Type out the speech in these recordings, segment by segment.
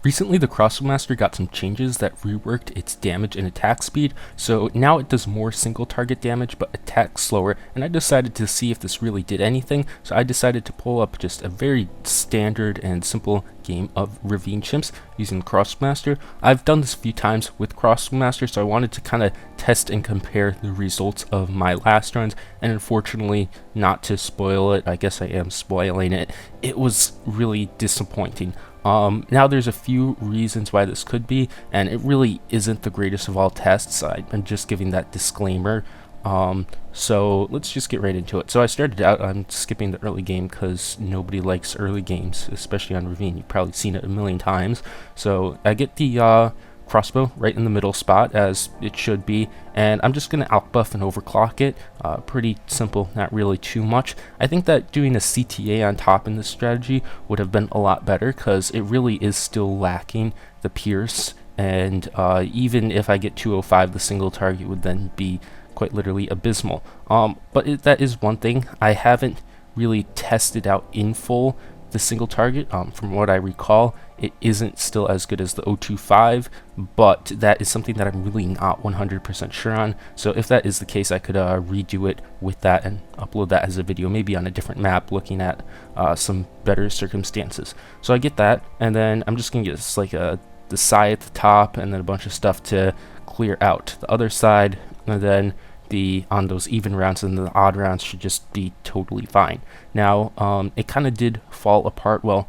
Recently, the Crossbow Master got some changes that reworked its damage and attack speed, so now it does more single target damage but attacks slower, and I decided to see if this really did anything, so I decided to pull up just a very standard and simple game of Ravine Chimps using Crossbow Master. I've done this a few times with Crossbow Master, so I wanted to kind of test and compare the results of my last runs, and unfortunately, not to spoil it, I guess I am spoiling it, it was really disappointing. Now there's a few reasons why this could be, and it really isn't the greatest of all tests. I'm just giving that disclaimer. So let's just get right into it. So I started out, I'm skipping the early game because nobody likes early games, especially on Ravine. You've probably seen it a million times. So I get the crossbow right in the middle spot as it should be, and I'm just going to outbuff and overclock it. Pretty simple, not really too much. I think that doing a CTA on top in this strategy would have been a lot better because it really is still lacking the pierce, and even if I get 205, the single target would then be quite literally abysmal. But that is one thing I haven't really tested out in full. The single target, from what I recall, it isn't still as good as the 025, but that is something that I'm really not 100% sure on. So if that is the case, I could redo it with that and upload that as a video, maybe on a different map, looking at some better circumstances. So I get that, and then I'm just gonna get this, like the side at the top, and then a bunch of stuff to clear out the other side, and then on those even rounds and the odd rounds should just be totally fine. Now, it kind of did fall apart. Well,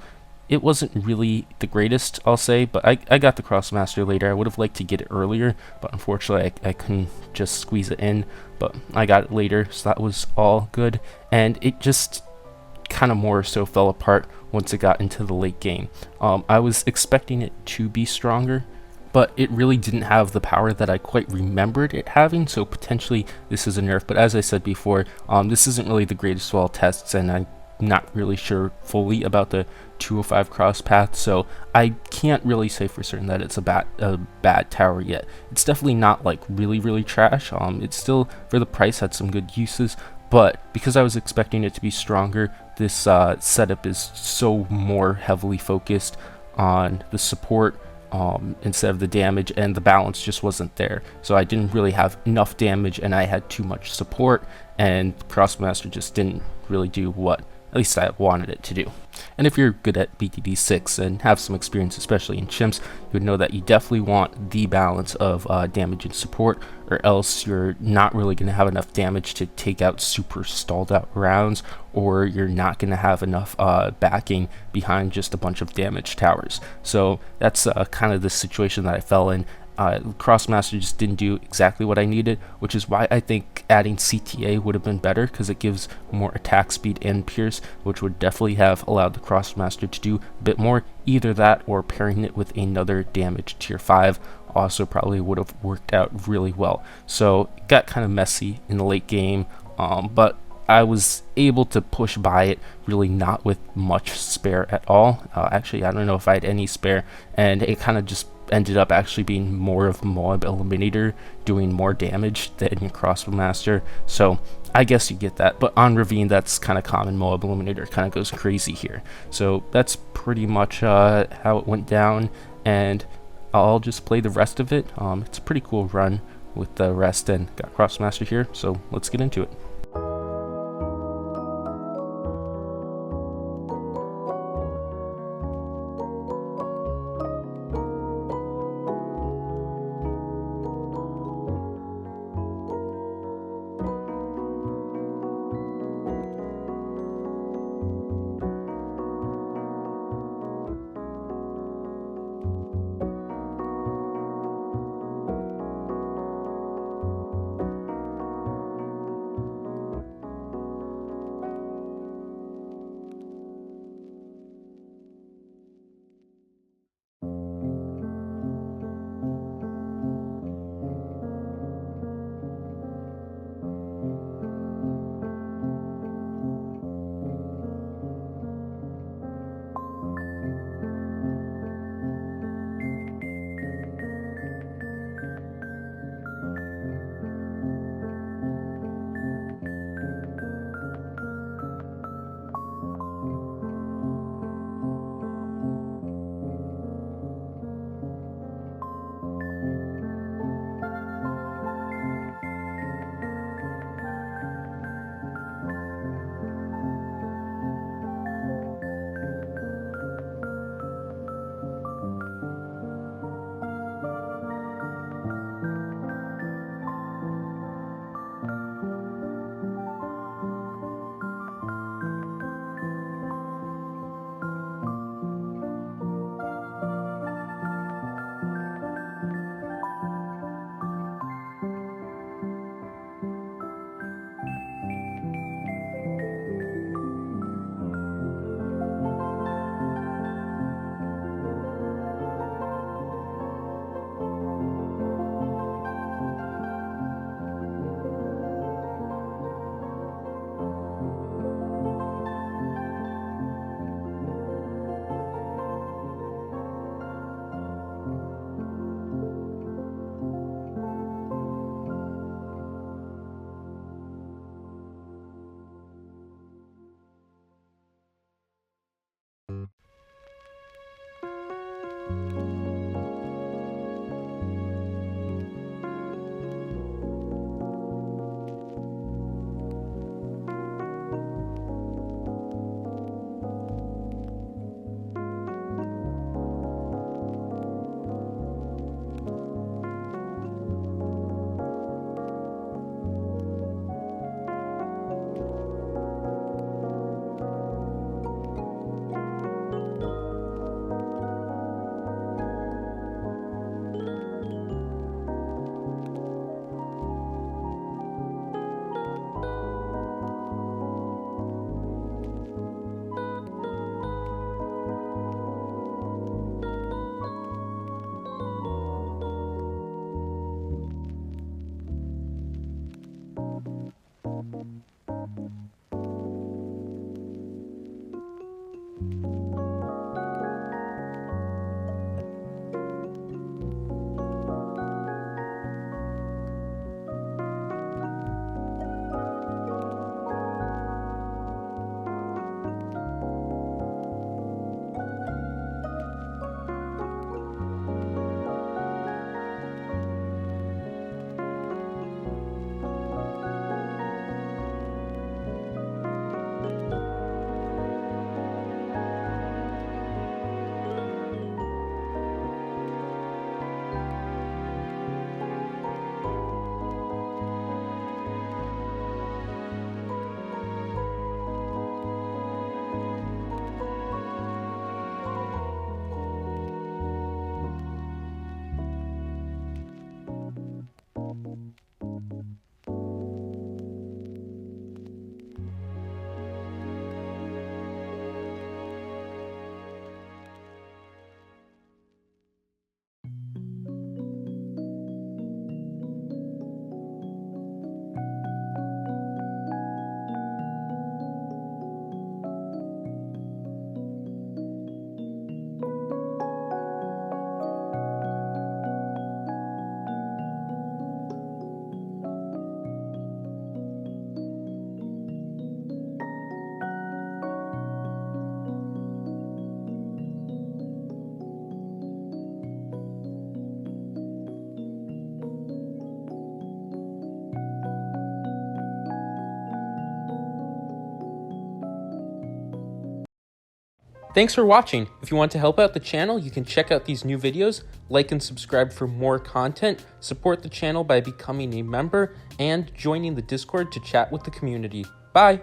it wasn't really the greatest, I'll say, but I got the Crossmaster later. I would have liked to get it earlier, but unfortunately I couldn't just squeeze it in, but I got it later, so that was all good. And it just kind of more so fell apart once it got into the late game. I was expecting it to be stronger, but it really didn't have the power that I quite remembered it having, so potentially this is a nerf. But as I said before, this isn't really the greatest of all tests, and I'm not really sure fully about the 205 cross path, so I can't really say for certain that it's a bad tower yet. It's definitely not like really trash. It's still, for the price, had some good uses, but because I was expecting it to be stronger, this setup is so more heavily focused on the support instead of the damage, and the balance just wasn't there. So I didn't really have enough damage, and I had too much support, and Crossmaster just didn't really do what at least I wanted it to do. And if you're good at BTD6 and have some experience, especially in Chimps, you would know that you definitely want the balance of damage and support, or else you're not really going to have enough damage to take out super stalled out rounds, or you're not going to have enough backing behind just a bunch of damaged towers. So that's kind of the situation that I fell in. Crossmaster just didn't do exactly what I needed, which is why I think adding CTA would have been better, because it gives more attack speed and pierce, which would definitely have allowed the Crossmaster to do a bit more. Either that or pairing it with another damage tier 5 also probably would have worked out really well. So it got kind of messy in the late game, but I was able to push by it, really not with much spare at all. Actually, I don't know if I had any spare, and it kind of just ended up actually being more of Moab Eliminator, doing more damage than your Crossbow Master. So I guess you get that, but on Ravine that's kind of common. Moab Eliminator kind of goes crazy here. So that's pretty much how it went down, and I'll just play the rest of it. It's a pretty cool run with the rest, and got Crossbow Master here, so let's get into it. Thanks for watching. If you want to help out the channel, you can check out these new videos, like and subscribe for more content, support the channel by becoming a member, and joining the Discord to chat with the community. Bye!